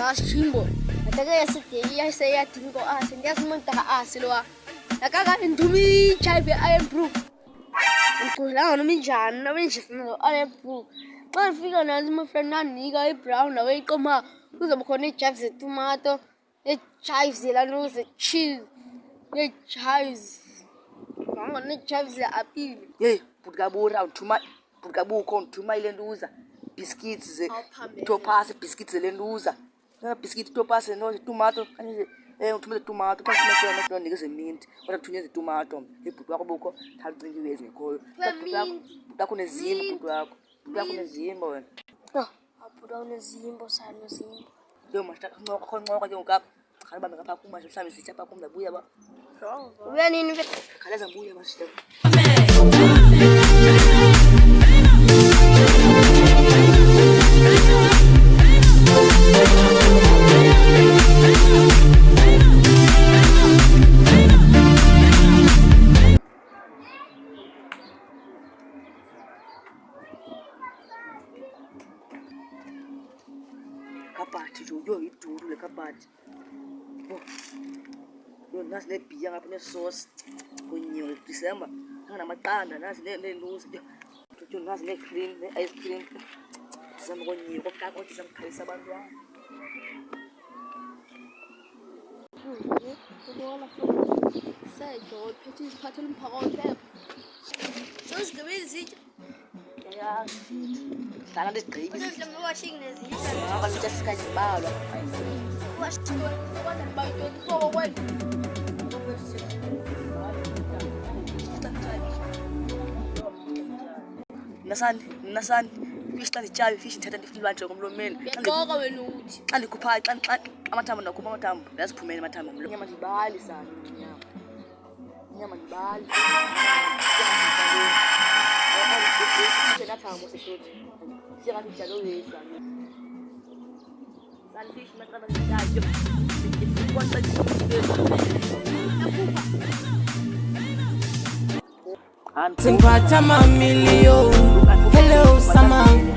Shimbo. Nataka ya say ya tingo and just monta asilwa. Nakaka intumi chive I improve. Nkula no minjani na minjani I improve. But figure na my friend na niga brown away koma. Kuzobukhona chives tomato. Chives la no cheese. Chives. Ngone chives la appeal. Hey, putgabura uthuma putgabuko uthuma ilenduza. Biscuits topase biscuits lenduza. Na biscuit topase no tomato kanje uthumele tomato kanti mase no nikeze mint. Kodwa kuthunyeze tomato. Ebhuti wakho buko thalincinci iwezi ngekhoyo. Takho nezimbo ebhuti wakho. Takho nezimbo wena. Abhuti awunezimbo sano zimbo. Yo masta nqoko ke ngaka. Khani bambe ngapha kuma mhlambe sitya pha kumla buya ba. Uya nini ke? Khalaza buya masita. Kabati yo iduru le kabati. Yo nasi le biya ngapha ne sauce kunyiwe December ngamaqanda nasi le news yo nasi le cream le ice cream December kunyiwe kokako December abantwana. Ubona sejo phethi isiphathele umphako sozigibele izitsha Ya dala lesigqibi mhlawumbe washing nezitsha ngaba litha sikazibalwa washing kodwa bayithola kuwo wena nasani fish tani chavi fish ithatha ndifilwanje ngomlomeni yaqoqa wena uthi xa ndikhupha xa amathambo ndakhupha amathambo ndaziphumela amathambo nyama ndibali sana nyama ndibali nathambo seshothi singathi njalo wesa sandifish matraba ndayo Simpata mamilio, hello summer.